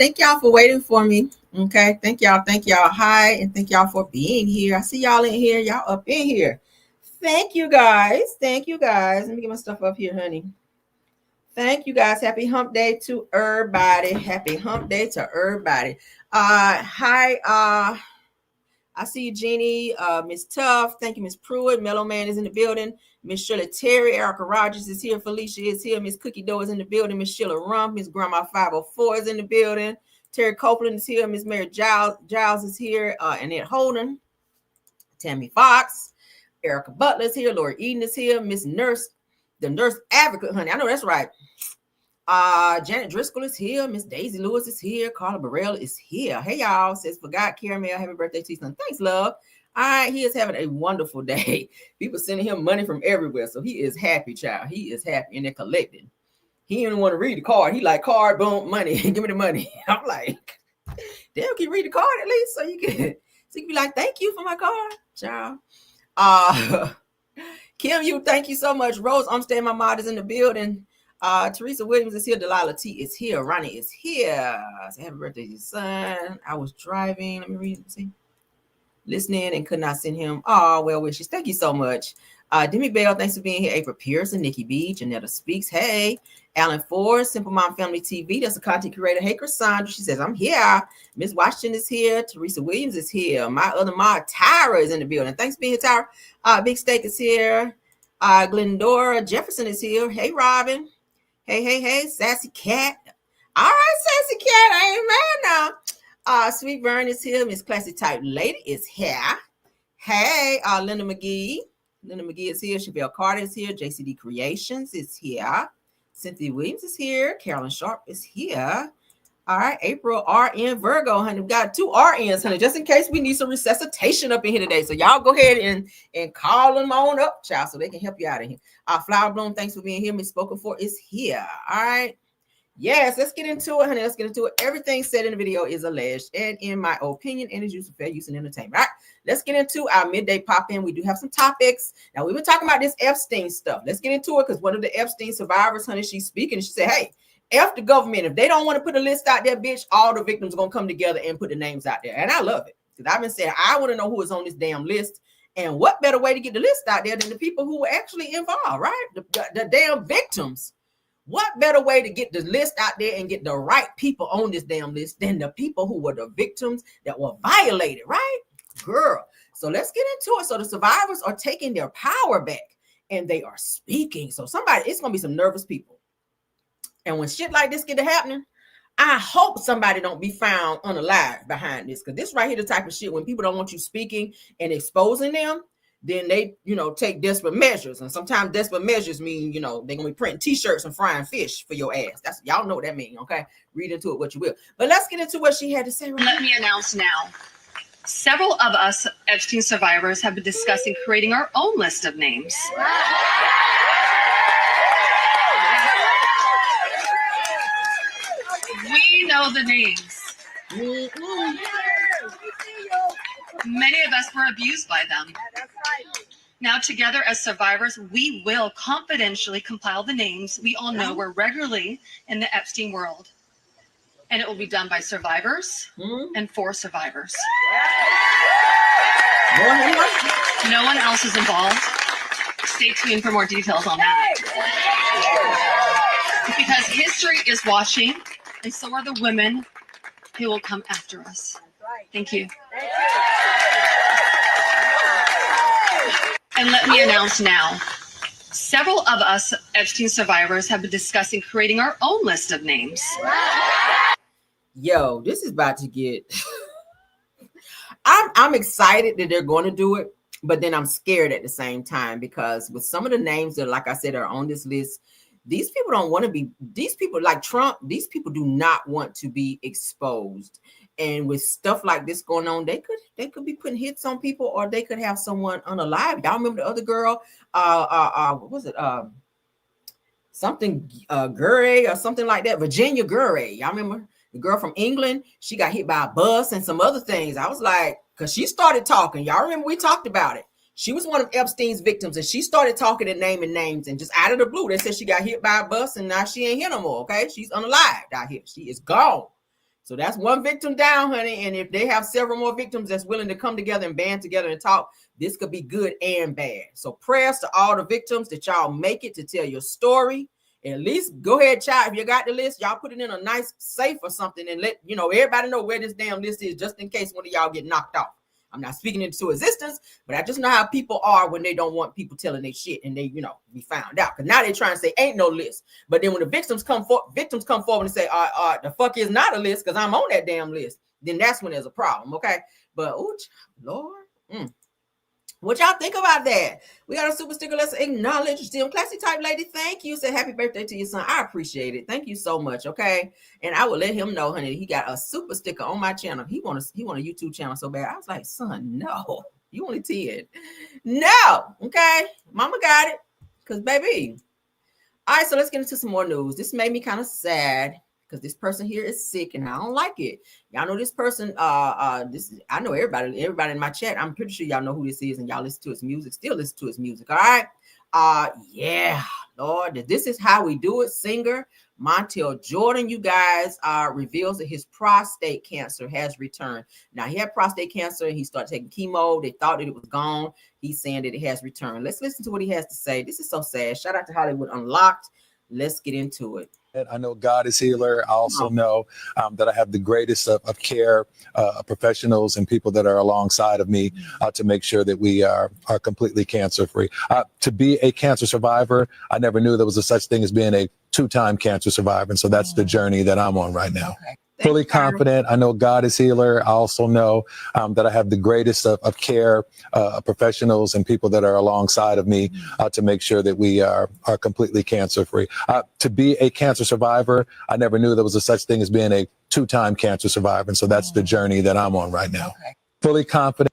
Thank y'all for waiting for me. Okay. Thank y'all. Thank y'all. Hi. And thank y'all for being here. I see y'all in here. Y'all up in here. Thank you guys. Thank you guys. Let me get my stuff up here, honey. Thank you guys. Happy hump day to everybody. Happy hump day to everybody. Hi. I see you, Jeannie, Miss Tuff. Thank you, Miss Pruitt. Mellow Man is in the building. Miss Shirley Terry, Erica Rogers is here. Felicia is here. Miss Cookie Dough is in the building. Miss Sheila Rump, Miss Grandma 504 is in the building. Terry Copeland is here. Miss Mary Giles is here. Annette Holden, Tammy Fox, Erica Butler is here. Laura Eden is here. Miss Nurse, the nurse advocate, honey. I know that's right. Janet Driscoll is here. Miss Daisy Lewis is here. Carla Burrell is here. Hey, y'all. Says, forgot Caramel. Happy birthday to you, son. Thanks, love. All right. He is having a wonderful day. People sending him money from everywhere. So he is happy, child. He is happy. And they're collecting. He didn't want to read the card. He like, card, boom, money. Give me the money. I'm like, damn, can you read the card at least? So you can be like, thank you for my card, child. Kim, you, thank you so much. Rose Umstead, my mod, is in the building. Teresa Williams is here. Delilah T is here. Ronnie is here. So happy birthday to your son. I was driving. Let me read. See. Listening and could not send him. Oh, well wishes. Thank you so much. Demi Bell, thanks for being here. April Pearson, Nikki B, Janetta Speaks. Hey. Alan Ford, Simple Mom Family TV. That's a content curator. Hey, Cassandra. She says, I'm here. Miss Washington is here. Teresa Williams is here. My other mod, Tyra, is in the building. Thanks for being here, Tyra. Big Steak is here. Glendora Jefferson is here. Hey, Robin. Hey, Sassy Cat. All right, Sassy Cat, I ain't mad now. Sweet Vern is here. Miss Classy Type Lady is here. Hey, Linda McGee. Linda McGee is here. Chevelle Carter is here. JCD Creations is here. Cynthia Williams is here. Carolyn Sharp is here. All right, April RN Virgo, honey. We got 2 RNs, honey, just in case we need some resuscitation up in here today. So y'all go ahead and call them on up, child, so they can help you out of here. Flower Bloom, thanks for being here. Miss Spoken For is here. All right. Yes, let's get into it, honey. Let's get into it. Everything said in the video is alleged and in my opinion and is used for fair use and entertainment. All right, let's get into our midday pop-in. We do have some topics. Now, we were talking about this Epstein stuff. Let's get into it because one of the Epstein survivors, honey, she's speaking and she said, hey, F the government. If they don't want to put a list out there, bitch, all the victims are going to come together and put the names out there. And I love it because I've been saying, I want to know who is on this damn list. And what better way to get the list out there than the people who were actually involved, right? The damn victims. What better way to get the list out there and get the right people on this damn list than the people who were the victims that were violated, right? Girl. So let's get into it. So the survivors are taking their power back and they are speaking. So it's going to be some nervous people. And when shit like this get to happening, I hope somebody don't be found unalive behind this. Because this right here, the type of shit when people don't want you speaking and exposing them, then they, take desperate measures. And sometimes desperate measures mean, they're going to be printing t-shirts and frying fish for your ass. Y'all know what that means, okay? Read into it what you will. But let's get into what she had to say. Let me announce now. Several of us Epstein survivors have been discussing creating our own list of names. We know the names. Many of us were abused by them. Now, together as survivors, we will confidentially compile the names we all know were regularly in the Epstein world. And it will be done by survivors and for survivors. No one else is involved. Stay tuned for more details on that. Because history is watching, and so are the women who will come after us. Thank you. And let me announce now, several of us Epstein survivors have been discussing creating our own list of names. Yo, this is about to get... I'm excited that they're going to do it, but then I'm scared at the same time because with some of the names that, like I said, are on this list, these people don't want to be, these people like Trump, these people do not want to be exposed. And with stuff like this going on, they could be putting hits on people, or they could have someone unalive. Y'all remember the other girl? What was it? Something Gurray or something like that. Virginia Gurray. Y'all remember the girl from England? She got hit by a bus and some other things. I was like, because she started talking. Y'all remember we talked about it. She was one of Epstein's victims, and she started talking and naming names, and just out of the blue, they said she got hit by a bus, and now she ain't here no more. Okay, she's unalived out here. She is gone. So that's one victim down, honey. And if they have several more victims that's willing to come together and band together and talk, this could be good and bad. So prayers to all the victims that y'all make it to tell your story. At least go ahead, child. If you got the list, y'all put it in a nice safe or something and let everybody know where this damn list is, just in case one of y'all get knocked off. I'm not speaking into existence, but I just know how people are when they don't want people telling their shit and they, be found out. Because now they're trying to say ain't no list. But then when the victims come forward and say, the fuck is not a list because I'm on that damn list, then that's when there's a problem, okay? But, oh, Lord. What y'all think about that? We got a super sticker. Let's acknowledge them. Classy type lady, thank you. Say happy birthday to your son. I appreciate it. Thank you so much. Okay. And I will let him know, honey, he got a super sticker on my channel. He want a YouTube channel so bad. I was like, son, no. You only 10. No. Okay. Mama got it. Because, baby. All right, so let's get into some more news. This made me kind of sad because this person here is sick and I don't like it. Y'all know this person, I know everybody in my chat. I'm pretty sure y'all know who this is and y'all listen to his music, still listen to his music. All right. Yeah, Lord, this is how we do it. Singer Montell Jordan, you guys, reveals that his prostate cancer has returned. Now he had prostate cancer and he started taking chemo. They thought that it was gone. He's saying that it has returned. Let's listen to what he has to say. This is so sad. Shout out to Hollywood Unlocked. Let's get into it. I know God is healer. I also know that I have the greatest of care professionals and people that are alongside of me to make sure that we are completely cancer free. To be a cancer survivor, I never knew there was a such thing as being a 2-time cancer survivor. And so that's the journey that I'm on right now. Okay. Fully confident. I know God is healer. I also know that I have the greatest of care professionals and people that are alongside of me to make sure that we are completely cancer free. To be a cancer survivor, I never knew there was a such thing as being a 2-time cancer survivor. And so that's the journey that I'm on right now. Okay. Fully confident.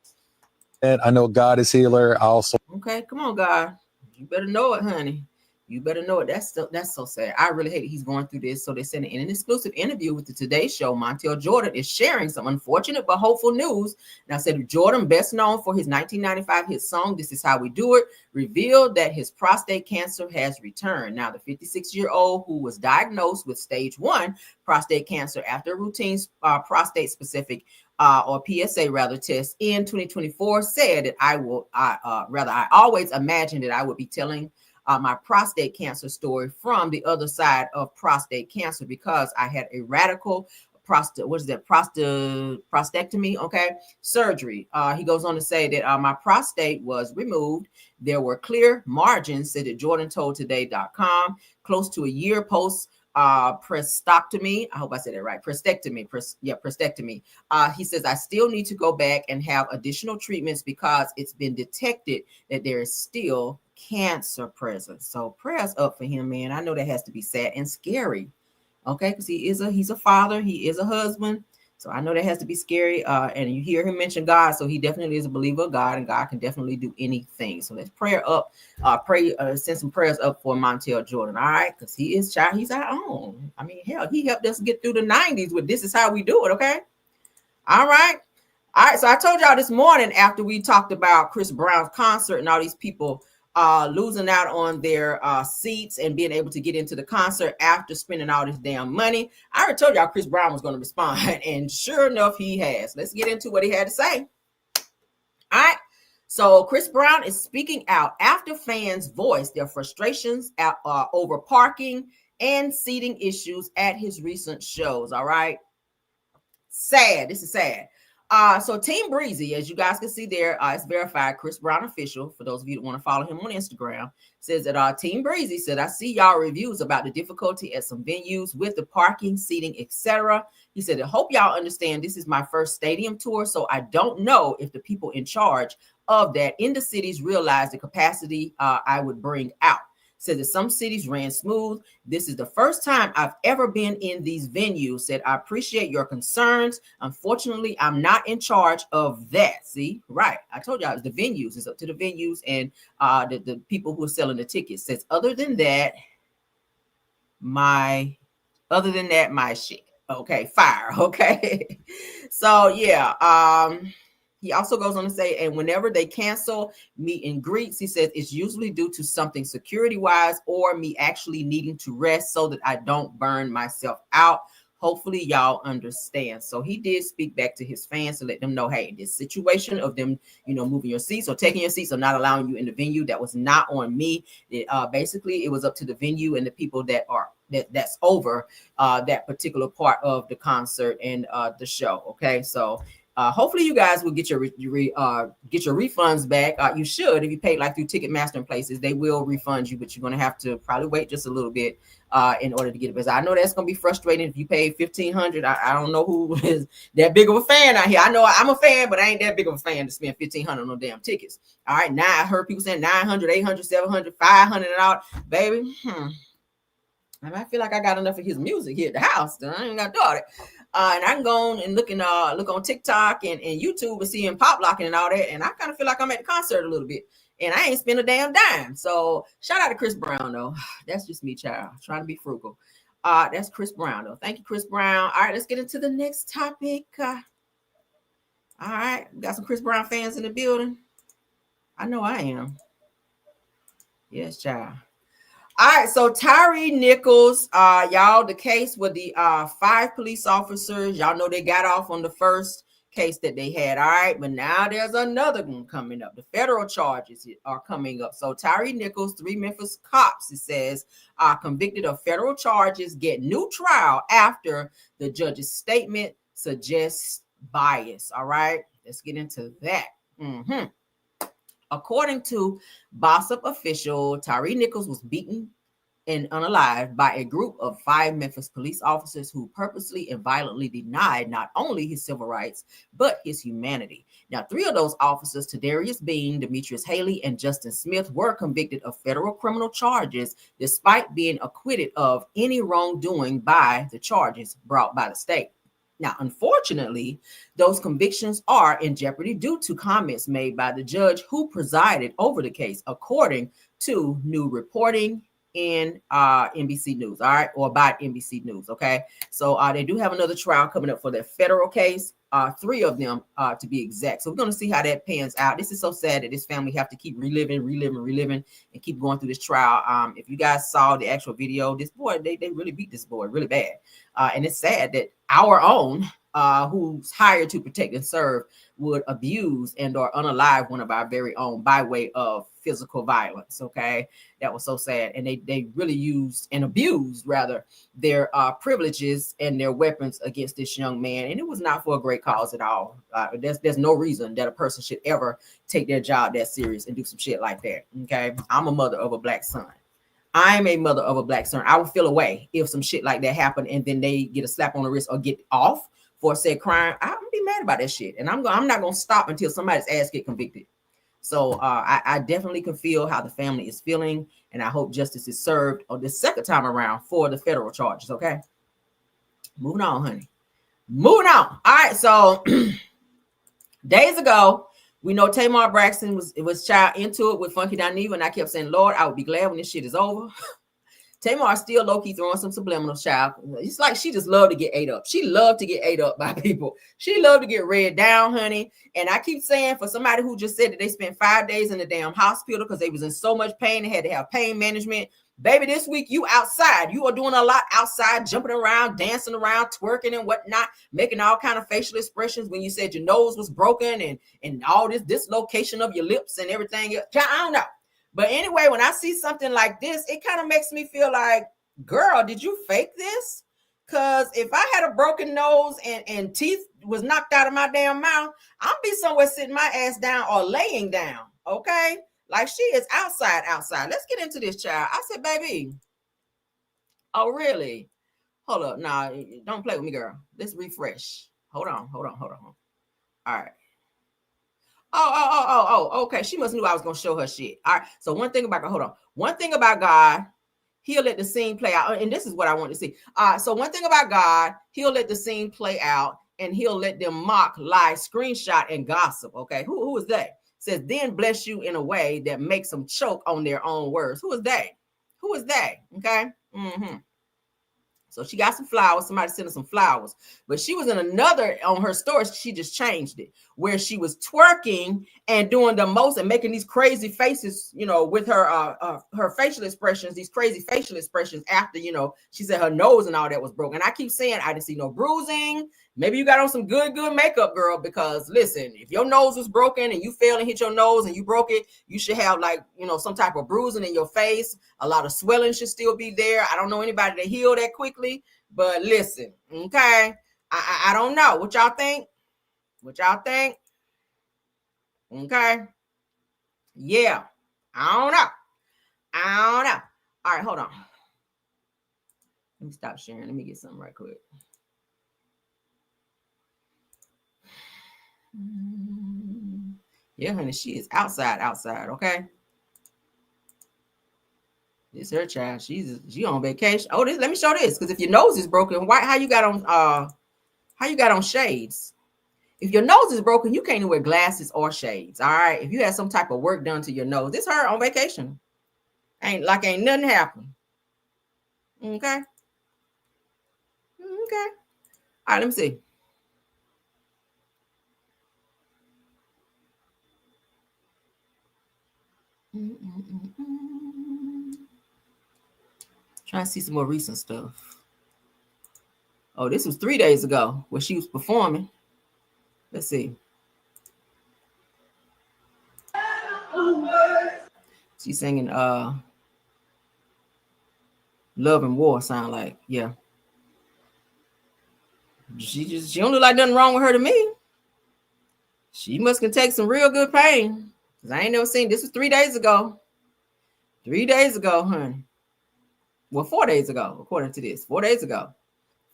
I know God is healer. I also. Okay, come on, God. You better know it, honey. You better know it. That's so sad. I really hate it. He's going through this. So they sent in an exclusive interview with the Today Show. Montell Jordan is sharing some unfortunate but hopeful news. Now said Jordan, best known for his 1995 hit song, This Is How We Do It, revealed that his prostate cancer has returned. Now the 56-year-old who was diagnosed with stage 1 prostate cancer after a routine prostate specific or PSA rather test in 2024 said that I always imagined that I would be telling my prostate cancer story from the other side of prostate cancer because I had a radical prostatectomy, okay, surgery. He goes on to say that my prostate was removed. There were clear margins, said that Jordan told today.com, close to a year post prostatectomy. I hope I said it right. Prostatectomy. He says, I still need to go back and have additional treatments because it's been detected that there is still cancer present. So prayers up for him, man. I know that has to be sad and scary. Okay, because he's a father, he is a husband. So I know that has to be scary. And you hear him mention God, so he definitely is a believer of God, and God can definitely do anything. So let's prayer up, send some prayers up for Montell Jordan. All right, because he's our own. I mean, hell, he helped us get through the 90s with This Is How We Do It. Okay, all right. So I told y'all this morning after we talked about Chris Brown's concert and all these people losing out on their seats and being able to get into the concert after spending all this damn money. I already told y'all Chris Brown was going to respond, and sure enough, he has. Let's get into what he had to say. All right. So Chris Brown is speaking out after fans voiced their frustrations over parking and seating issues at his recent shows. All right. Sad. This is sad. So Team Breezy, as you guys can see there, it's verified, Chris Brown official, for those of you that want to follow him on Instagram, says that Team Breezy said, I see y'all reviews about the difficulty at some venues with the parking, seating, etc. He said, I hope y'all understand this is my first stadium tour, so I don't know if the people in charge of that in the cities realize the capacity I would bring out. Said that some cities ran smooth. This is the first time I've ever been in these venues. Said, I appreciate your concerns. Unfortunately, I'm not in charge of that. See, right. I told y'all it's the venues. It's up to the venues and the people who are selling the tickets. Says, other than that, my shit. Okay, fire. Okay. So yeah. He also goes on to say, and whenever they cancel meet and greets, he says it's usually due to something security wise or me actually needing to rest so that I don't burn myself out. Hopefully y'all understand. So he did speak back to his fans to let them know, hey, this situation of them, moving your seats or taking your seats or not allowing you in the venue, that was not on me. Basically, it was up to the venue and the people that's over that particular part of the concert and the show. Okay, so hopefully you guys will get your refunds back. You should, if you paid like through Ticketmaster and places, they will refund you, but you're gonna have to probably wait just a little bit in order to get it. Because I know that's gonna be frustrating if you paid $1,500. I don't know who is that big of a fan out here. I know I'm a fan, but I ain't that big of a fan to spend $1,500 on damn tickets. All right, now I heard people saying 900, 800, 700, 500 and all, baby. And I feel like I got enough of his music here at the house. I ain't got to do it. And I can go on and look on TikTok and YouTube and see him pop locking and all that. And I kind of feel like I'm at the concert a little bit. And I ain't spent a damn dime. So shout out to Chris Brown, though. That's just me, child. Trying to be frugal. That's Chris Brown, though. Thank you, Chris Brown. All right, let's get into the next topic. All right, got some Chris Brown fans in the building. I know I am. Yes, child. All right, so Tyre Nichols, y'all, the case with the 5 police officers, y'all know they got off on the first case that they had. All right, but now there's another one coming up. The federal charges are coming up. So Tyre Nichols, 3 Memphis cops, it says, are convicted of federal charges, get new trial after the judge's statement suggests bias. All right, let's get into that. According to Bossip official, Tyre Nichols was beaten and unalived by a group of 5 Memphis police officers who purposely and violently denied not only his civil rights, but his humanity. Now, 3 of those officers, Tadarius Bean, Demetrius Haley, and Justin Smith, were convicted of federal criminal charges despite being acquitted of any wrongdoing by the charges brought by the state. Now, unfortunately, those convictions are in jeopardy due to comments made by the judge who presided over the case, according to new reporting in NBC News, all right, or by NBC News, okay? So they do have another trial coming up for their federal case, 3 of them to be exact. So we're going to see how that pans out. This is so sad that this family have to keep reliving, and keep going through this trial. If you guys saw the actual video, this boy, they really beat this boy really bad. And it's sad that our own, who's hired to protect and serve, would abuse and or unalive one of our very own by way of physical violence. Okay, that was so sad. And they really used and abused rather their privileges and their weapons against this young man. And it was not for a great cause at all. There's no reason that a person should ever take their job that serious and do some shit like that. Okay, I'm a mother of a black son. I'm a mother of a black son. I would feel away if some shit like that happened and then they get a slap on the wrist or get off for said crime. I'm gonna be mad about that shit, and I'm not gonna stop until somebody's ass get convicted. So I definitely can feel how the family is feeling, and I hope justice is served on the second time around for the federal charges. Okay, moving on, honey. Moving on. All right, so days ago, we know Tamar Braxton was child into it with Funky Dineva, and I kept saying, Lord, I would be glad when this shit is over. Tamar still low-key throwing some subliminal, child. It's like she just loved to get ate up. She loved to get ate up by people. She loved to get read down, honey. And I keep saying, for somebody who just said that they spent 5 days in the damn hospital because they was in so much pain, they had to have pain management. Baby, this week you outside. You are doing a lot outside, jumping around, dancing around, twerking and whatnot, making all kind of facial expressions when you said your nose was broken and all this dislocation of your lips and everything. I don't know. But anyway, when I see something like this, it kind of makes me feel like, girl, did you fake this? Because if I had a broken nose and teeth was knocked out of my damn mouth, I'll be somewhere sitting my ass down or laying down, okay? Like she is outside. Let's get into this, child. I said, baby, oh, really? Hold up. Nah, don't play with me, girl. Let's refresh. Hold on. All right. Oh, okay. She must knew I was gonna show her shit. All right. So one thing about God, he'll let the scene play out. And this is what I want to see. So one thing about God, he'll let the scene play out and he'll let them mock, lie, screenshot, and gossip. Okay. Who is that? Says, then bless you in a way that makes them choke on their own words. Who is that? Okay. So she got some flowers. Somebody sent her some flowers. But she was in another on her story. She just changed it where she was twerking and doing the most and making these crazy faces, you know, with her facial expressions, these crazy facial expressions after, you know, she said her nose and all that was broken. I keep saying I didn't see no bruising. Maybe you got on some good makeup, girl, because listen, if your nose was broken and you fell and hit your nose and you broke it, you should have like, you know, some type of bruising in your face. A lot of swelling should still be there. I don't know anybody that healed that quickly, but listen, okay. I don't know. What y'all think? What y'all think? Okay. Yeah. I don't know. All right, hold on. Let me stop sharing. Let me get something right quick. Yeah, honey, she is outside, okay? This her child. She on vacation. Oh, let me show this. Because if your nose is broken, how you got on shades? If your nose is broken, you can't even wear glasses or shades. All right. If you had some type of work done to your nose, this her on vacation. Ain't nothing happened. Okay. Okay. All right, let me see. Trying to see some more recent stuff. Oh, this was 3 days ago where she was performing. Let's see. She's singing Love and War, sound like. Yeah. She don't look like nothing wrong with her to me. She must can take some real good pain. Because I ain't never seen this was 3 days ago. 3 days ago, honey. Well, 4 days ago, according to this. 4 days ago.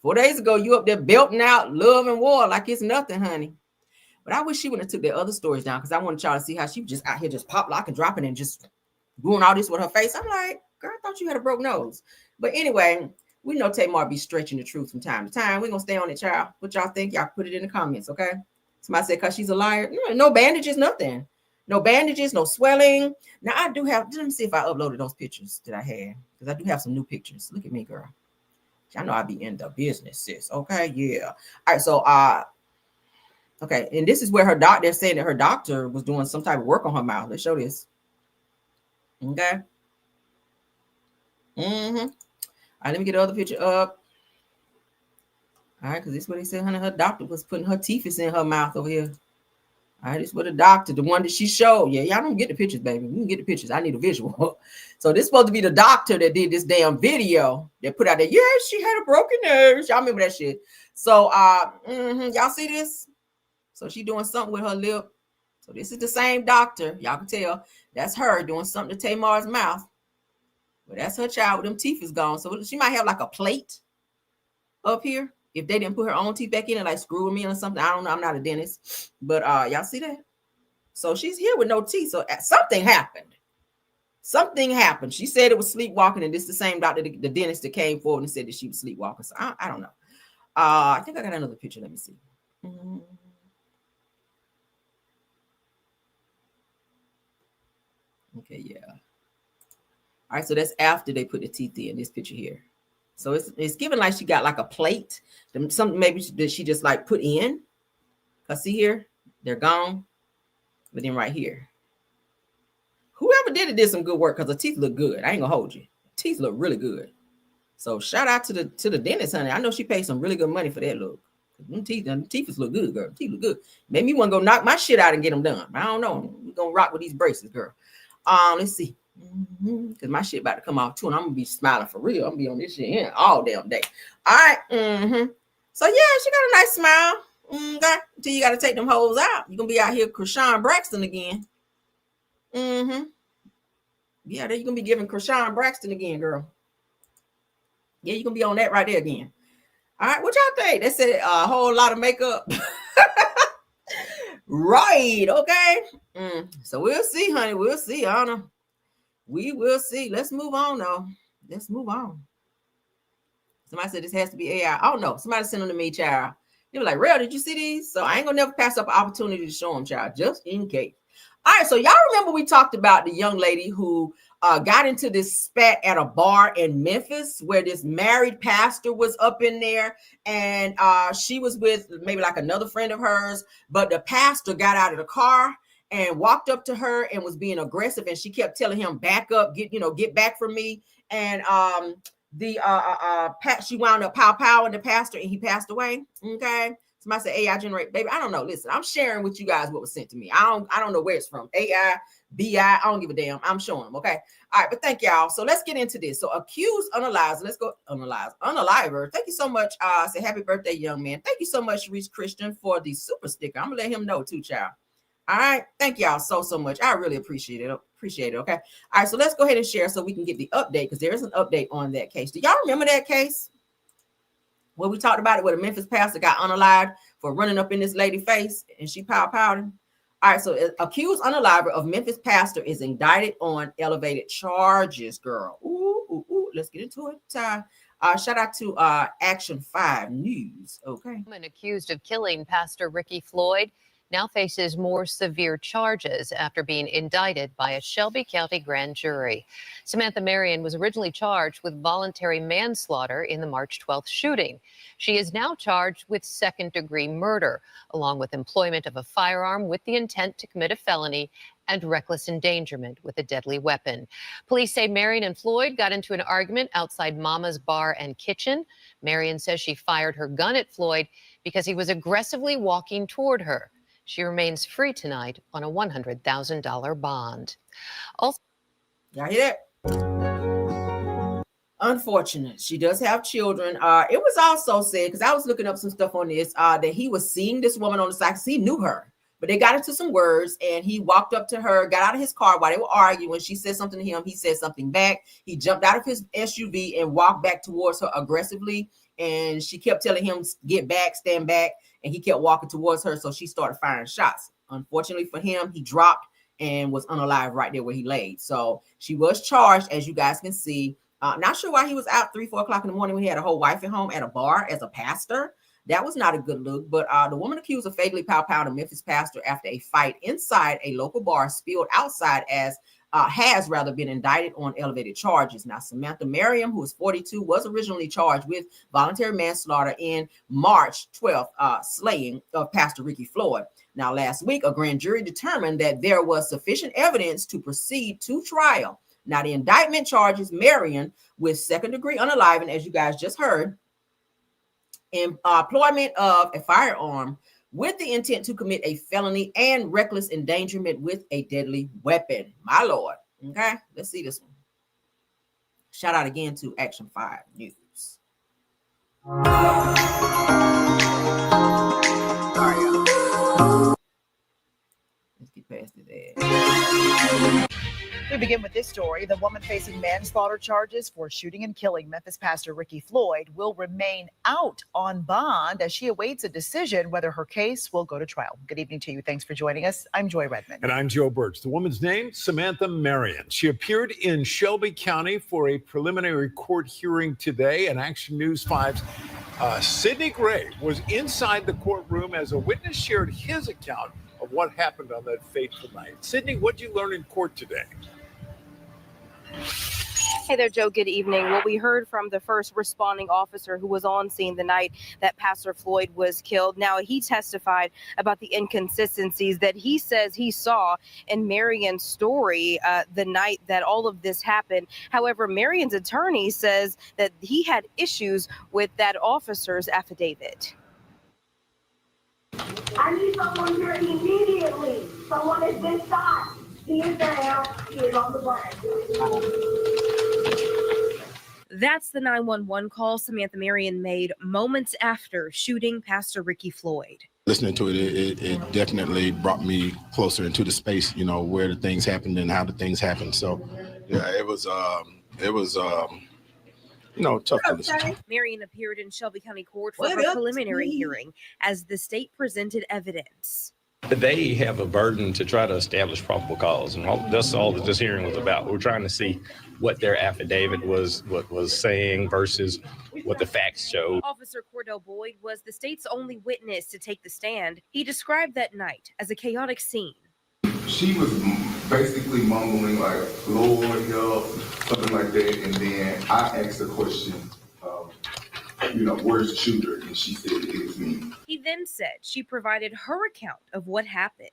4 days ago, you up there belting out Love and War like it's nothing, honey. But I wish she wouldn't have took the other stories down because I wanted y'all to see how she was just out here just pop locking, dropping, and just doing all this with her face. I'm like, girl, I thought you had a broke nose. But anyway, we know Tamar be stretching the truth from time to time. We're going to stay on it, child. What y'all think? Y'all put it in the comments, okay? Somebody said because she's a liar. No bandages, nothing. No bandages, no swelling. Now, I do have, let me see if I uploaded those pictures that I had because I do have some new pictures. Look at me, girl. I know I be in the business, sis. Okay, yeah. All right, so, okay, and this is where her doctor, they're saying that her doctor was doing some type of work on her mouth. Let's show this. Okay. All right, let me get the other picture up. All right, because this is what they said, honey, her doctor was putting her teeth in her mouth over here. All right, this is what the doctor, the one that she showed. Yeah, y'all don't get the pictures, baby. We can get the pictures. I need a visual. So this is supposed to be the doctor that did this damn video that put out there. Yeah, she had a broken nose. Y'all remember that shit. So, y'all see this? So she doing something with her lip. So this is the same doctor. Y'all can tell that's her doing something to Tamar's mouth. But that's her child with them teeth is gone. So she might have like a plate up here. If they didn't put her own teeth back in and like screw them in or something. I don't know. I'm not a dentist. But y'all see that? So she's here with no teeth. So something happened. Something happened. She said it was sleepwalking. And this is the same doctor, the dentist that came forward and said that she was sleepwalking. So I don't know. I think I got another picture. Let me see. Okay, yeah. All right, so that's after they put the teeth in this picture here. So it's given like she got like a plate, something maybe that she just like put in. Cause see here, they're gone. But then right here, whoever did some good work because the teeth look good. I ain't gonna hold you. Teeth look really good. So shout out to the dentist, honey. I know she paid some really good money for that look. Them teeth look good, girl. Teeth look good. Maybe you want to go knock my shit out and get them done. I don't know. We're gonna rock with these braces, girl. Let's see. Because my shit about to come off too, and I'm gonna be smiling for real. I'm gonna be on this shit all damn day. All right. So yeah, she got a nice smile. Okay. Until you gotta take them hoes out. You're gonna be out here Krishan Braxton again. Yeah, then you're gonna be giving Krishan Braxton again, girl. Yeah, you're gonna be on that right there again. All right, what y'all think? They said a whole lot of makeup. Right, okay. So we'll see, honey. We'll see, Anna. We will see. Let's move on, though. Let's move on. Somebody said this has to be AI. I don't know. Somebody sent them to me, child. They were like, "Real, did you see these?" So I ain't gonna never pass up an opportunity to show them, child, just in case. All right, so y'all remember we talked about the young lady who got into this spat at a bar in Memphis where this married pastor was up in there, and she was with maybe like another friend of hers, but the pastor got out of the car and walked up to her and was being aggressive, and she kept telling him, back up, get back from me. And she wound up powing the pastor, and he passed away. Okay. Somebody said AI generate, baby. I don't know. Listen, I'm sharing with you guys what was sent to me. I don't know where it's from. AI, BI, I don't give a damn. I'm showing them. Okay. All right, but thank y'all. So let's get into this. So accused unalive. Let's go unaliver. Thank you so much. Say happy birthday, young man. Thank you so much, Reese Christian, for the super sticker. I'm gonna let him know too, child. All right. Thank y'all so much. I really appreciate it. Okay. All right. So let's go ahead and share so we can get the update, because there is an update on that case. Do y'all remember that case? Well, we talked about it where the Memphis pastor got unalived for running up in this lady's face and she powed him. All right, so accused unaliver of Memphis pastor is indicted on elevated charges, girl. Ooh, let's get into it. Shout out to Action 5 News. Okay. Woman accused of killing Pastor Ricky Floyd now faces more severe charges after being indicted by a Shelby County grand jury. Samantha Marion was originally charged with voluntary manslaughter in the March 12th shooting. She is now charged with second-degree murder, along with employment of a firearm with the intent to commit a felony and reckless endangerment with a deadly weapon. Police say Marion and Floyd got into an argument outside Mama's Bar and Kitchen. Marion says she fired her gun at Floyd because he was aggressively walking toward her. She remains free tonight on a $100,000 bond. Also, y'all hear that? Unfortunate. She does have children. It was also said, because I was looking up some stuff on this, that he was seeing this woman on the side because he knew her. But they got into some words, and he walked up to her, got out of his car while they were arguing. She said something to him. He said something back. He jumped out of his SUV and walked back towards her aggressively. And she kept telling him, get back, stand back. And he kept walking towards her. So she started firing shots. Unfortunately for him, he dropped and was unalive right there where he laid. So she was charged, as you guys can see. Not sure why he was out 3-4 o'clock in the morning when he had a whole wife at home at a bar as a pastor. That was not a good look. But the woman accused of fatally powing a Memphis pastor after a fight inside a local bar spilled outside has been indicted on elevated charges. Now, Samantha Marion, who is 42, was originally charged with voluntary manslaughter in March 12th, slaying of Pastor Ricky Floyd. Now, last week, a grand jury determined that there was sufficient evidence to proceed to trial. Now, the indictment charges Marion with second-degree unaliving, as you guys just heard, employment of a firearm with the intent to commit a felony and reckless endangerment with a deadly weapon. My Lord. Okay, let's see this one. Shout out again to Action 5 News. Sorry, let's get past it. We begin with this story. The woman facing manslaughter charges for shooting and killing Memphis pastor Ricky Floyd will remain out on bond as she awaits a decision whether her case will go to trial. Good evening to you. Thanks for joining us. I'm Joy Redmond. And I'm Joe Birch. The woman's name, Samantha Marion. She appeared in Shelby County for a preliminary court hearing today. And Action News 5's Sidney Gray was inside the courtroom as a witness shared his account of what happened on that fateful night. Sidney, what did you learn in court today? Hey there, Joe. Good evening. Well, we heard from the first responding officer who was on scene the night that Pastor Floyd was killed. Now, he testified about the inconsistencies that he says he saw in Marion's story the night that all of this happened. However, Marion's attorney says that he had issues with that officer's affidavit. I need someone here immediately. Someone has been shot. He is down. He is on the ground. That's the 911 call Samantha Marion made moments after shooting Pastor Ricky Floyd. Listening to it definitely brought me closer into the space, where the things happened and how the things happened. So, yeah, it was tough to listen to. Marion appeared in Shelby County Court for her preliminary hearing as the state presented evidence. They have a burden to try to establish probable cause, and that's all that this hearing was about. We're trying to see what their affidavit was saying versus what the facts show. Officer Cordell Boyd was the state's only witness to take the stand. He described that night as a chaotic scene. she was basically mumbling like, Lord help, something like that. And then I asked the question, where's the shooter? And she said, it was me. He then said she provided her account of what happened.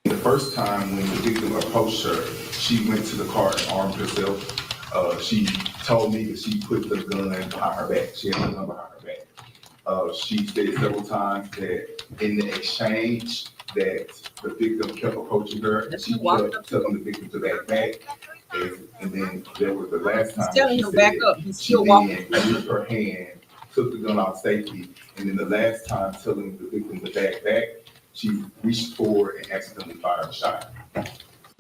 The first time when the victim approached her, she went to the car and armed herself. She told me that she put the gun behind her back. She had the gun behind her back. She said several times that in the exchange that the victim kept approaching her and she kept telling the victim to back. And then there was the last time telling him back up. He's still walking. She used her hand, took the gun off safely, and then the last time telling the victim to back, she reached forward and accidentally fired a shot.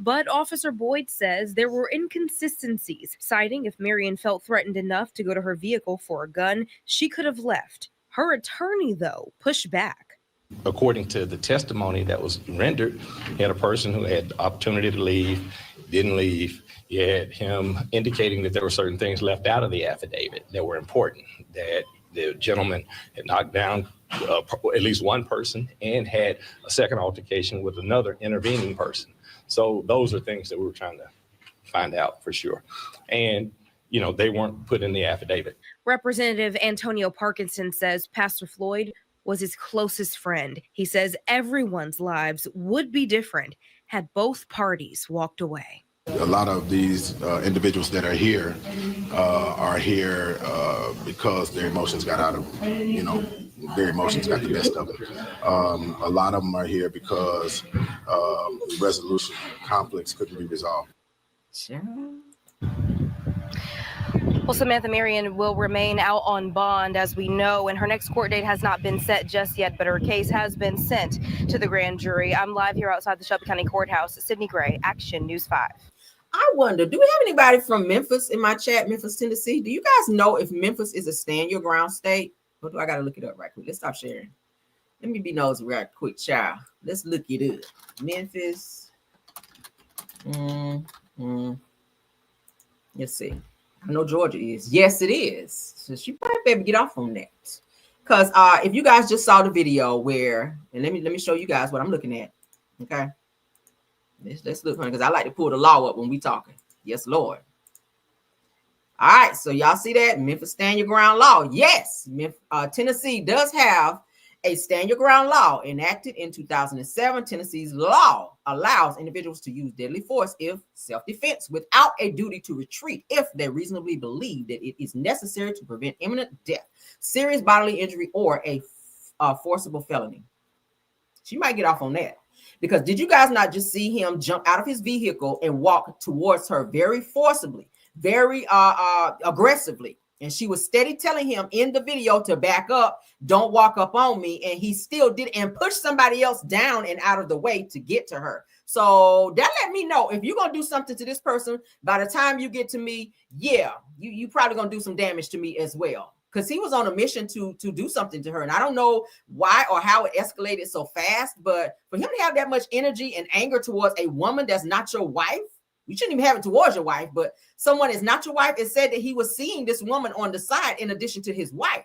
But Officer Boyd says there were inconsistencies, citing if Marion felt threatened enough to go to her vehicle for a gun, she could have left. Her attorney, though, pushed back. According to the testimony that was rendered, you had a person who had the opportunity to leave, didn't leave. You had him indicating that there were certain things left out of the affidavit that were important, that the gentleman had knocked down at least one person and had a second altercation with another intervening person. So those are things that we were trying to find out for sure. And, they weren't put in the affidavit. Representative Antonio Parkinson says Pastor Floyd was his closest friend. He says everyone's lives would be different had both parties walked away. A lot of these individuals that are here because their emotions got out of, their emotions got the best of them. A lot of them are here because resolution conflicts couldn't be resolved. Sure. Well, Samantha Marion will remain out on bond, as we know, and her next court date has not been set just yet, but her case has been sent to the grand jury. I'm live here outside the Shelby County Courthouse. Sydney Gray, Action News 5. I wonder, do we have anybody from Memphis in my chat, Memphis, Tennessee? Do you guys know if Memphis is a stand your ground state? Or do I got to look it up right quick? Let's stop sharing. Let me be nosy right quick, child. Let's look it up. Memphis. Let's see. I know Georgia is. Yes, it is. So she probably better get off on that. Because if you guys just saw the video where, and let me show you guys what I'm looking at. Okay. Let's look, because I like to pull the law up when we talking. Yes, Lord. All right, so y'all see that? Memphis stand your ground law. Yes, Tennessee does have a stand your ground law enacted in 2007. Tennessee's law allows individuals to use deadly force if self-defense without a duty to retreat if they reasonably believe that it is necessary to prevent imminent death, serious bodily injury, or a forcible felony. She might get off on that. Because did you guys not just see him jump out of his vehicle and walk towards her very forcibly, very aggressively? And she was steady telling him in the video to back up, don't walk up on me. And he still did, and push somebody else down and out of the way to get to her. So that let me know, if you're going to do something to this person, by the time you get to me, yeah, you probably going to do some damage to me as well. Because he was on a mission to do something to her. And I don't know why or how it escalated so fast, but for him to have that much energy and anger towards a woman that's not your wife, you shouldn't even have it towards your wife, but someone is not your wife. It said that he was seeing this woman on the side in addition to his wife.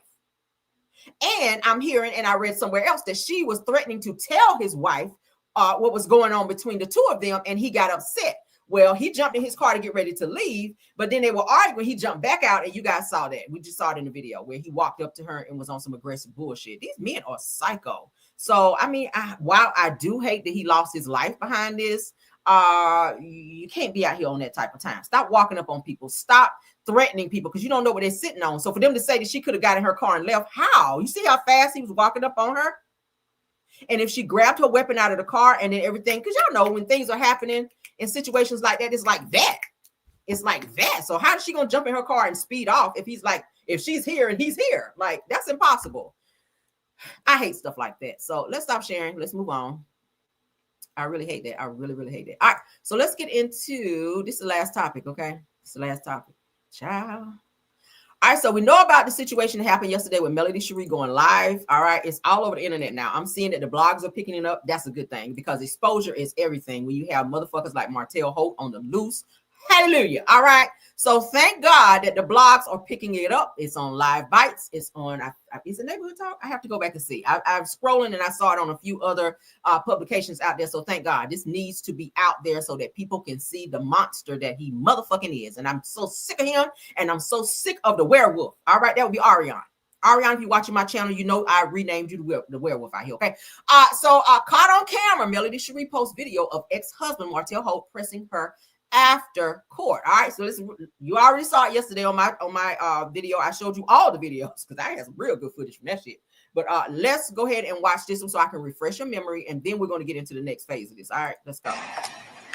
And I'm hearing, and I read somewhere else, that she was threatening to tell his wife what was going on between the two of them, and he got upset. Well, he jumped in his car to get ready to leave, but then they were arguing. He jumped back out, and you guys saw that. We just saw it in the video where he walked up to her and was on some aggressive bullshit. These men are psycho. So, I mean, while I do hate that he lost his life behind this, you can't be out here on that type of time. Stop walking up on people. Stop threatening people, because you don't know what they're sitting on. So for them to say that she could have got in her car and left, how? You see how fast he was walking up on her? And if she grabbed her weapon out of the car and then everything, because y'all know when things are happening in situations like that, it's like that. It's like that. So how is she going to jump in her car and speed off if she's here and he's here? Like, that's impossible. I hate stuff like that. So let's stop sharing. Let's move on. I really hate that. I really, really hate that. All right. So let's get into, this is the last topic. Okay. This is the last topic. Ciao. All right, so we know about the situation that happened yesterday with Melody Sheree going live. All right, it's all over the internet now. I'm seeing that the blogs are picking it up. That's a good thing, because exposure is everything. When you have motherfuckers like Martell Holt on the loose, Hallelujah. All right. So thank God that the blogs are picking it up. It's on Live Bites. It's on, is it Neighborhood Talk? I have to go back and see. I'm scrolling and I saw it on a few other publications out there. So thank God this needs to be out there so that people can see the monster that he motherfucking is. And I'm so sick of him. And I'm so sick of the werewolf. All right. That would be Ariane. Ariane, if you're watching my channel, you know I renamed you the werewolf out here, okay? So caught on camera, Melody Sheree posts video of ex-husband Martell Holt pressing her after court. All right, so listen, you already saw it yesterday on my video. I showed you all the videos because I had some real good footage from that shit. But let's go ahead and watch this one so I can refresh your memory, and then we're going to get into the next phase of this. All right, let's go.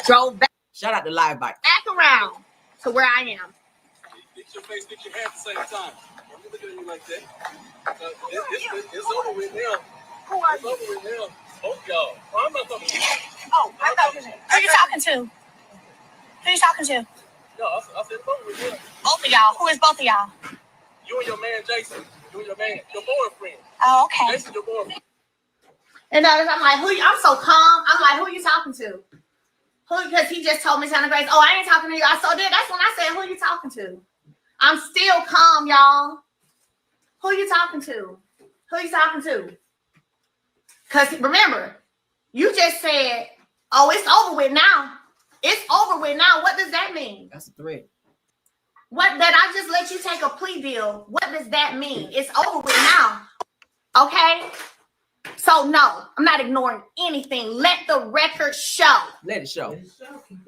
Drove back. Shout out to Live Bite. Back around to where I am. Fix your face, fix your hair at the same time. Don't be looking at me like that. It's over with now. Who are you? It's over with now. Both y'all. I'm not talking to you. Oh, I thought you. Who are you talking to? Who are you talking to? No, I said it's over with now. Both of y'all. Who is both of y'all? You and your man, Jason. You and your man, your boyfriend. Oh, okay. Jason, your boyfriend. And I'm like, I'm so calm. I'm like, who are you talking to? Who? Because he just told me something crazy. Oh, I ain't talking to you. That's when I said, who are you talking to? I'm still calm, y'all. Who are you talking to? Who are you talking to? Because remember, you just said, oh, it's over with now. It's over with now. What does that mean? That's a threat. What, that I just let you take a plea deal? What does that mean? It's over with now. Okay? So no, I'm not ignoring anything. Let the record show. Let it show.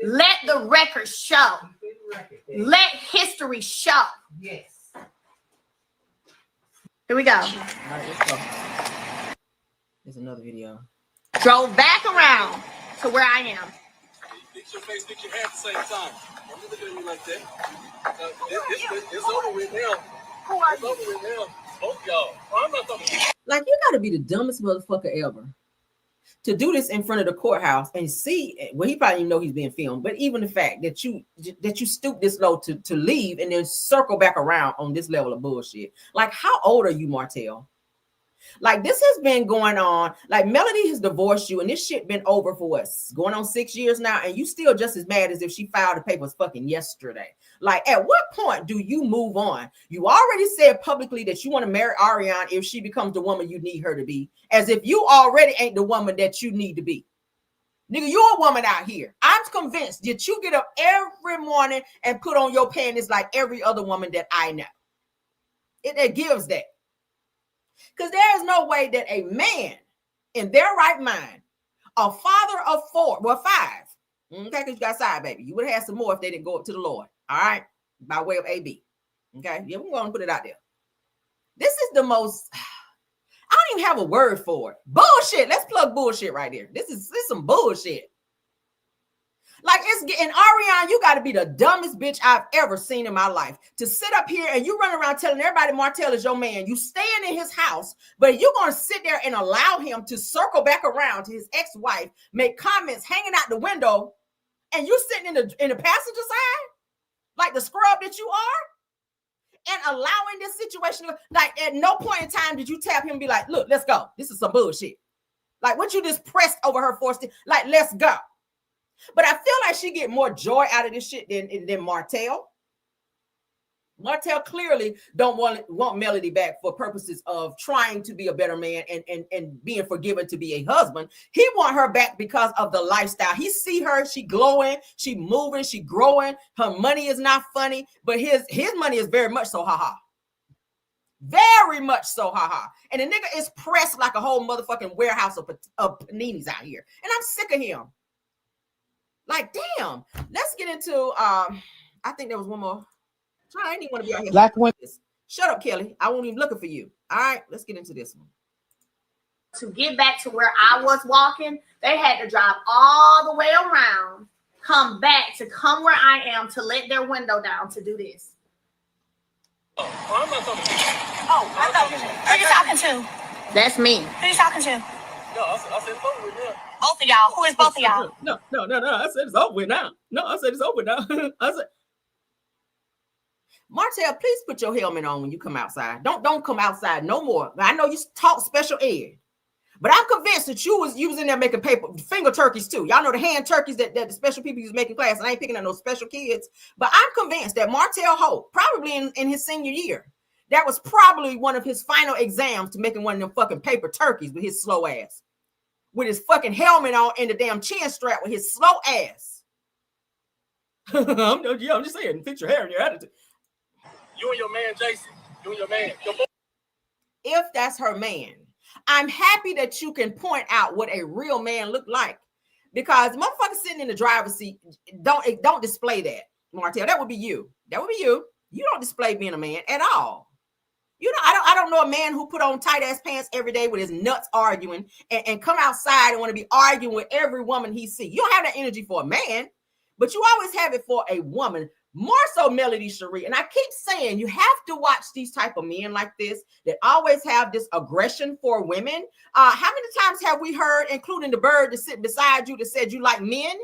Let the record show. Let history show. Yes. Here we go. All right, let's go. There's another video. Drove back around to where I am. Fix your face, fix your hair at the same time. Don't be looking at me like that. It's over with now. Who are it's over with now. Both y'all. I'm not talking to you. Like, you got to be the dumbest motherfucker ever to do this in front of the courthouse and see. Well, he probably didn't know he's being filmed, but even the fact that you stoop this low to leave and then circle back around on this level of bullshit. Like, how old are you, Martell? Like, this has been going on. Like, Melody has divorced you, and this shit been over for what? Going on 6 years now, and you still just as mad as if she filed the papers fucking yesterday. Like, at what point do you move on? You already said publicly that you want to marry Ariane if she becomes the woman you need her to be, as if you already ain't the woman that you need to be. Nigga, you're a woman out here. I'm convinced that you get up every morning and put on your panties like every other woman that I know. It gives that. Because there is no way that a man in their right mind, a father of five, okay, because you got side baby. You would have had some more if they didn't go up to the Lord, all right, by way of AB. Okay, yeah, we're going to put it out there. This is the most, I don't even have a word for it. Bullshit. Let's plug bullshit right there. This is some bullshit. Like, it's getting Ariane, you got to be the dumbest bitch I've ever seen in my life to sit up here and you run around telling everybody Martell is your man. You staying in his house, but you're going to sit there and allow him to circle back around to his ex-wife, make comments hanging out the window, and you sitting in the passenger side like the scrub that you are, and allowing this situation. Like, at no point in time did you tap him and be like, look, let's go. This is some bullshit. Like, what you just pressed over her forced it. Like, let's go. But I feel like she get more joy out of this shit than Martell. Martell clearly don't want Melody back for purposes of trying to be a better man and being forgiven to be a husband. He want her back because of the lifestyle. He see her, she glowing, she moving, she growing. Her money is not funny, but his money is very much so haha. Very much so haha. And the nigga is pressed like a whole motherfucking warehouse of paninis out here. And I'm sick of him. Like, damn. Let's get into I think there was one more. I didn't even want to be out here. Black women. Shut up, Kelly. I won't even looking for you. All right, let's get into this one. To get back to where I was walking, they had to drive all the way around, come back to come where I am to let their window down to do this. Oh, I'm not talking to you. Oh, I thought you. Who are you talking to? That's me. Who are you talking to? No, I said it's over with now. Both of y'all. Who is both of y'all? No. I said it's over with now. No, I said it's over now. I said, Martell, please put your helmet on when you come outside. Don't come outside no more. I know you taught special ed, But I'm convinced that you was in there making paper finger turkeys too. Y'all know the hand turkeys that the special people use making class. And I ain't picking on no special kids. But I'm convinced that Martell Holt, probably in his senior year, that was probably one of his final exams to making one of them fucking paper turkeys with his slow ass. With his fucking helmet on and the damn chin strap with his slow ass. I'm just saying, fix your hair and your attitude. You and your man, Jason. You and your man. If that's her man, I'm happy that you can point out what a real man looked like. Because motherfuckers sitting in the driver's seat, don't display that, Martell. That would be you. That would be you. You don't display being a man at all. You know, I don't know a man who put on tight ass pants every day with his nuts arguing and come outside and want to be arguing with every woman he sees. You don't have that energy for a man, but you always have it for a woman. More so Melody Sheree. And I keep saying you have to watch these type of men like this that always have this aggression for women. How many times have we heard, including the bird that sit beside you, that said you like men?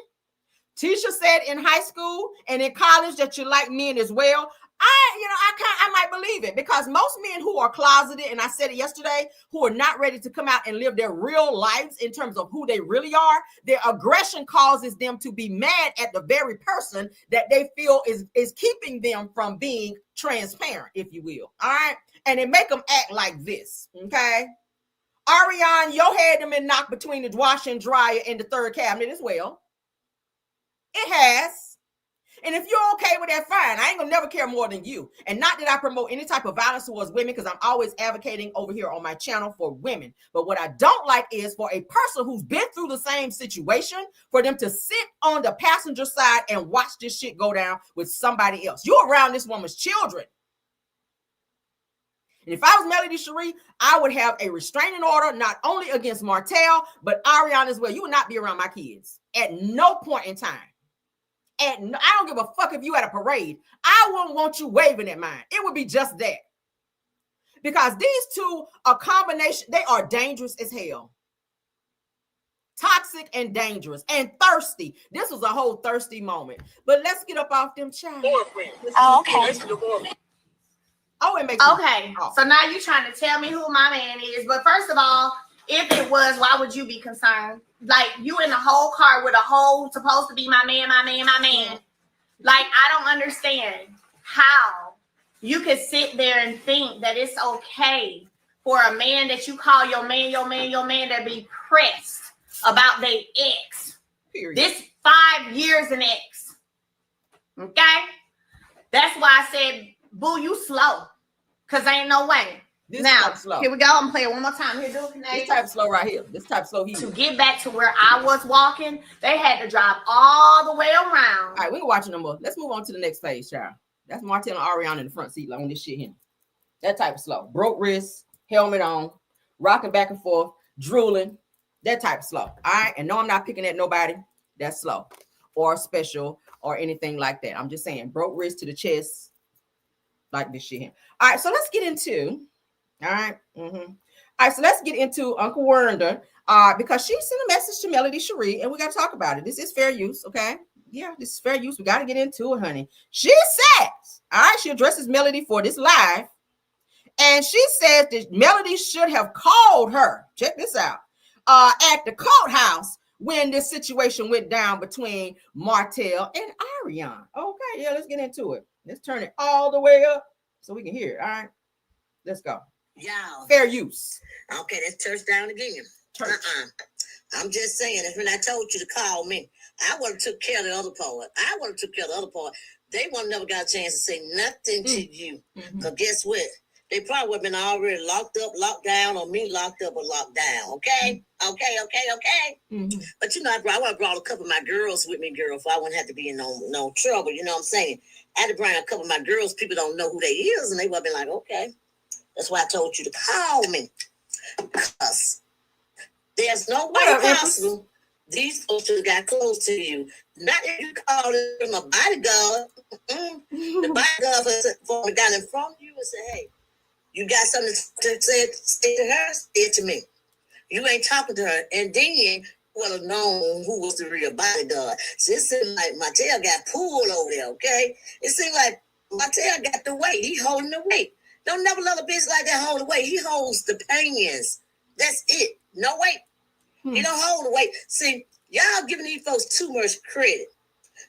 Tisha said in high school and in college that you like men as well. I might believe it, because most men who are closeted, and I said it yesterday, who are not ready to come out and live their real lives in terms of who they really are, their aggression causes them to be mad at the very person that they feel is keeping them from being transparent, if you will. All right. And it make them act like this. Okay. Ariane, your head them been knocked between the washer and dryer in the third cabinet as well. It has. And if you're okay with that, fine. I ain't gonna never care more than you. And not that I promote any type of violence towards women, because I'm always advocating over here on my channel for women. But what I don't like is for a person who's been through the same situation, for them to sit on the passenger side and watch this shit go down with somebody else. You're around this woman's children. And if I was Melody Sheree, I would have a restraining order, not only against Martell, but Ariane as well. You would not be around my kids at no point in time. And I don't give a fuck if you at a parade. I wouldn't want you waving at mine. It would be just that. Because these two are combination. They are dangerous as hell. Toxic and dangerous and thirsty. This was a whole thirsty moment. But let's get up off them child. Oh, okay. Oh, it makes okay. So now you're trying to tell me who my man is. But first of all, if it was, why would you be concerned? Like, you in the whole car with a whole supposed to be my man. Like, I don't understand how you could sit there and think that it's okay for a man that you call your man to be pressed about their ex. Period. This 5 years an ex. Okay? That's why I said, boo, you slow. Because ain't no way. This now, slow. Here we go. I'm playing one more time. Here, do it. This type of slow right here. This type of slow here. To get back to where I was walking, they had to drive all the way around. All right, we can watch it no more. Let's move on to the next page, child. That's Martell and Ariane in the front seat, like on this shit here. That type of slow. Broke wrist, helmet on, rocking back and forth, drooling. That type of slow. All right. And no, I'm not picking at nobody. That's slow or special or anything like that. I'm just saying, broke wrist to the chest, like this shit here. All right, so let's get into. All right. All right, so let's get into Uncle Wanda, because she sent a message to Melody Sheree, and we got to talk about it. This is fair use, okay? Yeah, this is fair use. We got to get into it, honey. She says, all right, she addresses Melody for this live, and she says that Melody should have called her. Check this out. At the courthouse when this situation went down between Martell and Ariane. Okay, yeah, let's get into it. Let's turn it all the way up so we can hear it. All right, let's go. Y'all. Fair use. Okay, that's church down again. I'm just saying, that's when I told you to call me. I would have took care of the other part. They would have never got a chance to say nothing to you. Because guess what? They probably would have been already locked up, locked down, or me locked up or locked down. Okay? Okay. But you know, I would have brought a couple of my girls with me, girl, so I wouldn't have to be in no trouble. You know what I'm saying? I had to bring a couple of my girls. People don't know who they is, and they would have been like, okay. That's why I told you to call me. Because there's no way possible these folks got close to you. Not if you called them a bodyguard. The bodyguard for me down in front of you and say, hey, you got something to say to her? Say it to me. You ain't talking to her. And then you would have known who was the real bodyguard. So it seemed like Montell got pulled over there, okay? It seemed like Montell got the weight. He holding the weight. Don't never let a bitch like that hold the weight. He holds the opinions. That's it. No weight. He don't hold the weight. See, y'all giving these folks too much credit.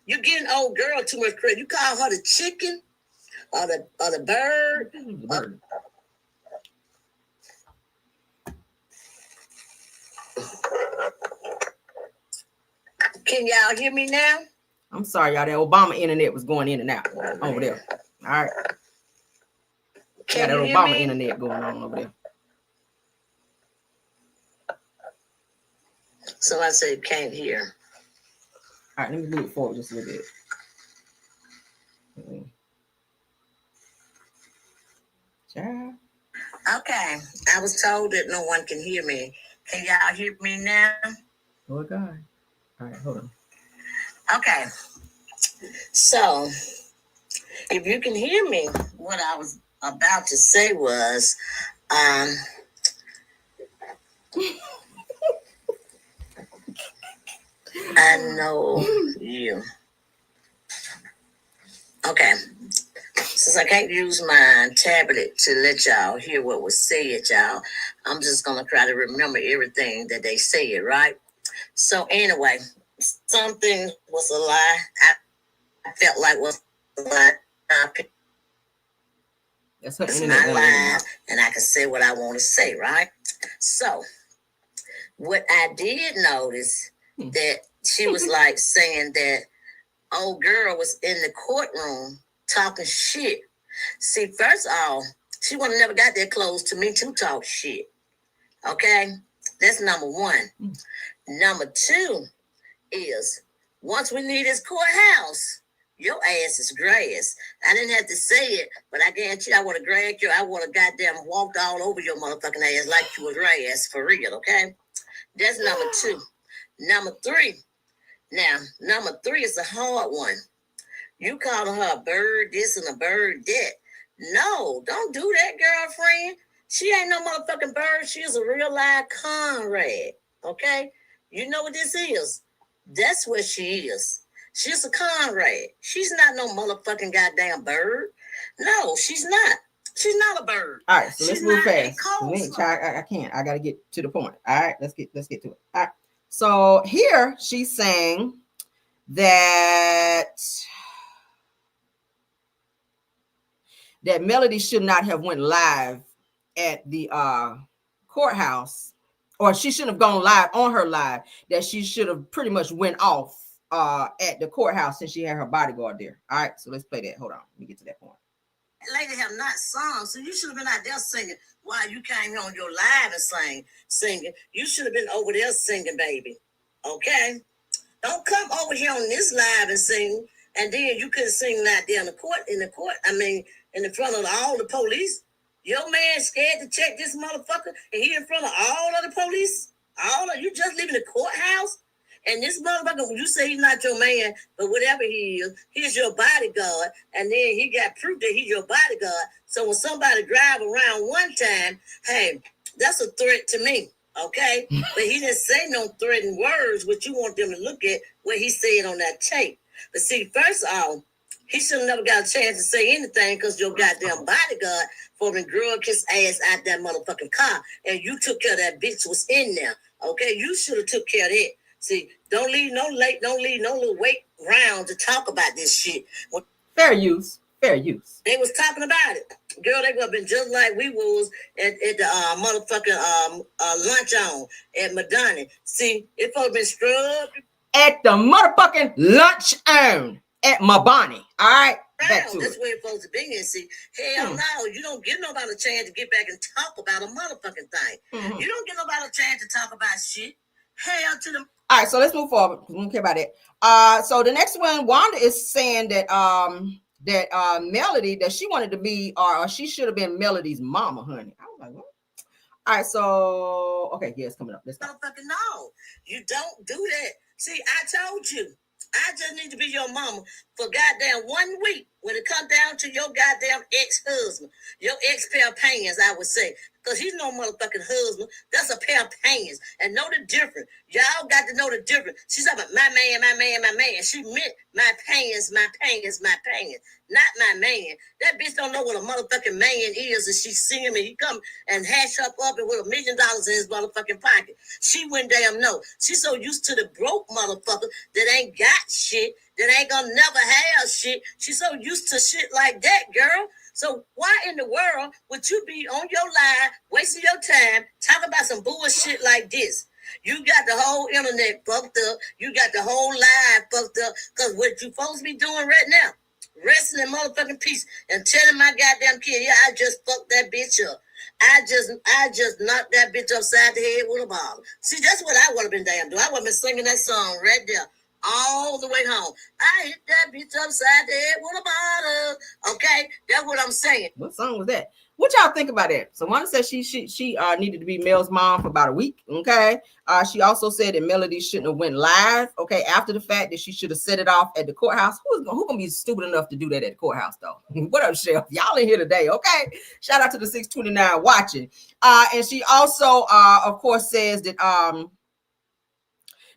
You're giving old girl too much credit. You call her the chicken or the bird. Can y'all hear me now? I'm sorry, y'all. That Obama internet was going in and out over there. All right. Got that Obama internet going on over there. So I said, can't hear. All right, let me move it forward just a little bit. Child. Okay, I was told that no one can hear me. Can y'all hear me now? Oh, God. All right, hold on. Okay, so if you can hear me, what I was about to say was, I know you. Okay, since I can't use my tablet to let y'all hear what was said, y'all, I'm just gonna try to remember everything that they said, right? So anyway, something was a lie. I felt like was a lie. That's her it's internet my life, and I can say what I want to say, right? So, what I did notice that she was like saying that old girl was in the courtroom talking shit. See, first of all, she would have never got that close to me to talk shit. Okay, that's number one. Number two is once we leave this courthouse, your ass is grass. I didn't have to say it, but I guarantee I would have dragged you. I would have goddamn walked all over your motherfucking ass like you was grass for real, okay? That's number two. Number three. Now, number three is a hard one. You calling her a bird this and a bird that. No, don't do that, girlfriend. She ain't no motherfucking bird. She is a real live Conrad, okay? You know what this is? That's what she is. She's a Conrad. She's not no motherfucking goddamn bird. No, she's not. She's not a bird. All right, so she's let's move fast. I can't. I got to get to the point. All right, let's get to it. All right. So here she's saying that Melody should not have went live at the courthouse, or she shouldn't have gone live on her live, that she should have pretty much went off at the courthouse since she had her bodyguard there. All right, so let's play that. Hold on, let me get to that point. Lady have not sung, so you should have been out there singing while you came on your live and singing. You should have been over there singing, baby. Okay? Don't come over here on this live and sing, and then you couldn't sing out there in the court, in the front of all the police. Your man scared to check this motherfucker, and he in front of all of the police. You just leaving the courthouse, and this motherfucker, when you say he's not your man, but whatever he is, he's your bodyguard, and then he got proof that he's your bodyguard. So when somebody drive around one time, hey, that's a threat to me. Okay, but he didn't say no threatening words, which you want them to look at what he said on that tape. But see, first of all, he should have never got a chance to say anything because your goddamn bodyguard for the drug his ass out that motherfucking car, and you took care of that bitch was in there. Okay, you should have took care of that. See, don't leave no little wait round to talk about this shit. Fair use. They was talking about it. Girl, they would have been just like we was at the motherfucking lunch on at Madonna. See, it would have been scrubbed. At the motherfucking lunch on at Mabani. All right, back to That's it. where it's supposed to be. And see, hell no, you don't give nobody a chance to get back and talk about a motherfucking thing. You don't give nobody a chance to talk about shit. Hell to them. All right, so let's move forward. We don't care about that. So the next one, Wanda is saying that Melody, that she wanted to be, or she should have been Melody's mama, honey. I was like, what? All right, so okay, yeah, it's coming up. Let's go. Motherfucking no, you don't do that. See, I told you, I just need to be your mama for goddamn 1 week when it comes down to your goddamn ex-husband, your ex-pair of pants, I would say. because he's no motherfucking husband. That's a pair of pants. And know the difference. Y'all got to know the difference. She's talking about my man, my man, my man. She meant my pants, my pants, my pants. Not my man. That bitch don't know what a motherfucking man is, and she see him and he come and hash up and with $1 million in his motherfucking pocket. She wouldn't damn know. She's so used to the broke motherfucker that ain't got shit, that ain't gonna never have shit. She's so used to shit like that, girl. So why in the world would you be on your live, wasting your time, talking about some bullshit like this? You got the whole internet fucked up. You got the whole live fucked up. Because what you supposed to be doing right now, resting in motherfucking peace and telling my goddamn kid, yeah, I just fucked that bitch up. I just knocked that bitch upside the head with a bottle. See, that's what I would have been damn doing. I would have been singing that song right there all the way home. I hit that bitch upside the head with a bottle. Okay, that's what I'm saying. What song was that? What y'all think about that? So Wanda said she needed to be Mel's mom for about a week. Okay. She also said that Melody shouldn't have went live. Okay, after the fact that she should have set it off at the courthouse. Who gonna be stupid enough to do that at the courthouse though? What up, Chef? Y'all in here today? Okay. Shout out to the 629 watching. And she also, of course, says that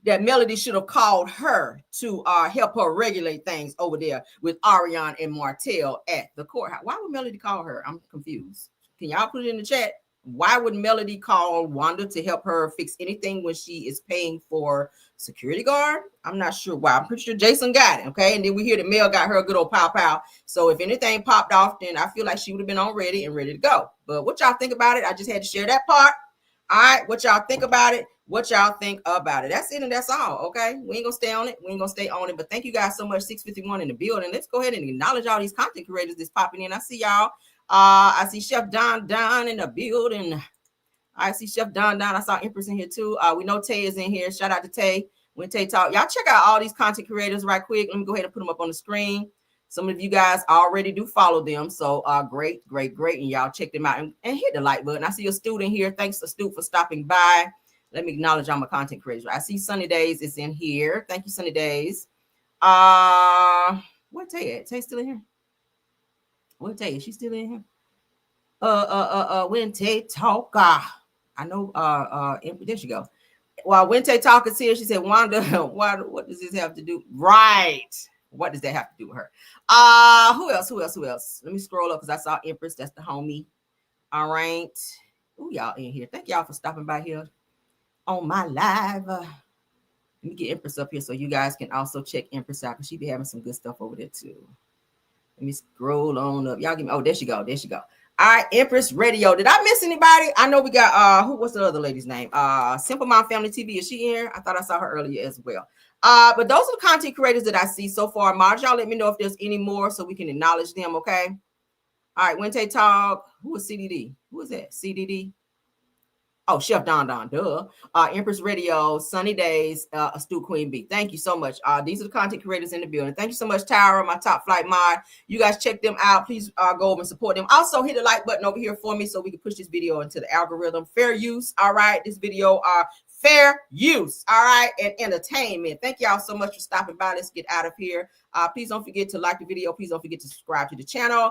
that Melody should have called her to help her regulate things over there with Ariane and Martell at the courthouse. Why would Melody call her? I'm confused. Can y'all put it in the chat? Why would Melody call Wanda to help her fix anything when she is paying for security guard? I'm not sure why. I'm pretty sure Jason got it, okay? And then we hear that Mel got her a good old pow. So if anything popped off, then I feel like she would have been on ready to go. But what y'all think about it? I just had to share that part. All right, what y'all think about it? What y'all think about it? That's it and that's all, okay? We ain't gonna stay on it. We ain't gonna stay on it. But thank you guys so much. 651 in the building. Let's go ahead and acknowledge all these content creators that's popping in. I see y'all. I see Chef Don in the building. I see Chef Don. I saw Empress in here too. We know Tay is in here. Shout out to Tay. When Tay talk, y'all check out all these content creators right quick. Let me go ahead and put them up on the screen. Some of you guys already do follow them. So great. And y'all check them out and hit the like button. I see a student here. Thanks to Stu for stopping by. Let me acknowledge I'm a content creator. I see Sunny Days is in here. Thank you, Sunny Days. Where Tay at? Tay still in here? Where Tay? Is she still in here? When Tay talk, I know there she go. While when Tay talk is here, she said, Wanda, what does this have to do? Right. What does that have to do with her? Who else? Let me scroll up because I saw Empress. That's the homie. All right. Ooh, y'all in here. Thank y'all for stopping by here on my live. Let me get Empress up here so you guys can also check Empress out because she be having some good stuff over there too. Let me scroll on up. Y'all give me, oh, there she go. All right, Empress Radio. Did I miss anybody? I know we got what's the other lady's name? Simple Mom Family TV. Is she here? I thought I saw her earlier as well. But those are the content creators that I see so far. Marge, y'all let me know if there's any more so we can acknowledge them, okay? All right, Wente Talk. Who is CDD? Who is that? CDD? Oh, Chef Don, duh. Empress Radio, Sunny Days, Stu Queen B. Thank you so much. These are the content creators in the building. Thank you so much, Tyra, my top flight mod. You guys check them out. Please go over and support them. Also, hit the like button over here for me so we can push this video into the algorithm. Fair use, all right? This video, fair use, all right, and entertainment. Thank y'all so much for stopping by. Let's get out of here. Please don't forget to like the video. Please don't forget to subscribe to the channel.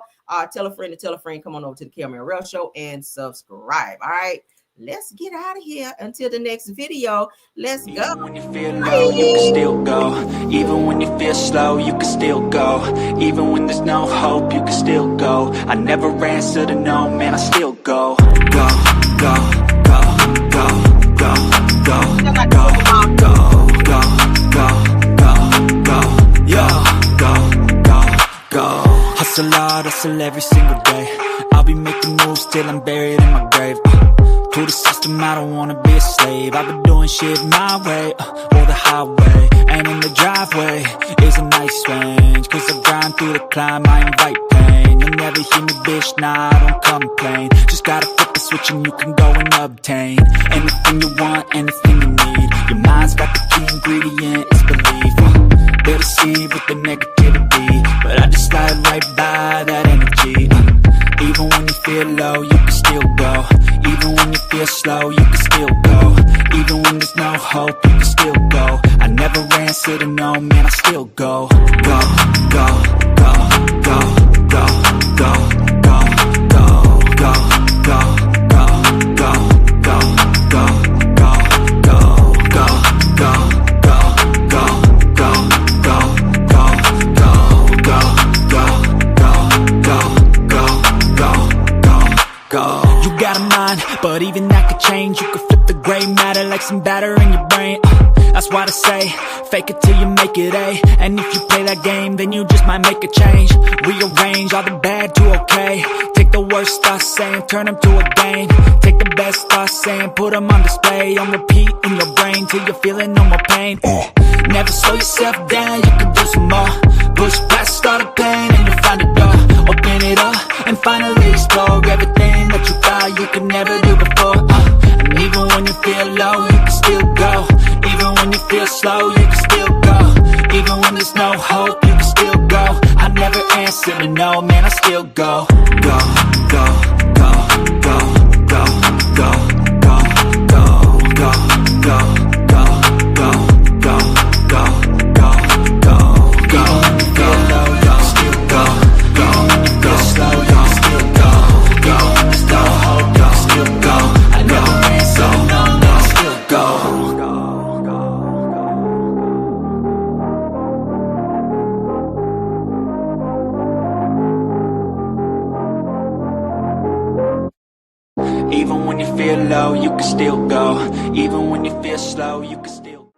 Tell a friend to tell a friend. Come on over to the Camera Rail Show and subscribe, all right? Let's get out of here until the next video. Let's go. Even when you feel low, you can still go. Even when you feel slow, you can still go. Even when there's no hope, you can still go. I never answer to no, man, I still go. Go, go, go, go, go, go, go, go, go, go, go, yo, go. Hustle hard, hustle every single day. I'll be making moves till I'm buried in my grave. To the system, I don't wanna be a slave. I've been doing shit my way, or the highway. And in the driveway is a nice range. Cause I grind through the climb, I invite pain. You'll never hear me, bitch, nah, I don't complain. Just gotta flip the switch and you can go and obtain anything you want, anything you need. Your mind's got the key ingredient, it's belief. They'll deceive with the negativity, but I just slide right by that energy. Even when you feel low, you can still go. Even when you feel slow, you can still go. Even when there's no hope, you can still go. I never answer to no, man, I still go. Go, go, go, go, go, go, go, go, go, go, go, mind, but even that could change. You could flip the gray matter like some batter in your brain. That's why they say, fake it till you make it A. And if you play that game, then you just might make a change. Rearrange all the bad to okay. Take the worst thoughts saying, turn them to a game. Take the best thoughts saying, put them on display. On repeat in your brain till you're feeling no more pain. Never slow yourself down, you can do some more. Push past all the pain and you'll find a door. Open it up and finally explore everything that you thought you could never do before. And even when you feel low, you can still go. Even when you feel slow, you can still go. Even when there's no hope, you can still go. I never answer to no, man, I still go. Go, go, go, go, go, go, go, go, go, go, go, go, go, go, go, go, go, go, go, still go, go, go, slow, go, still go, go, still hope, go, still go. I never answer no, no, still go. Even when you feel low, you can still go. Even when you feel slow, you can still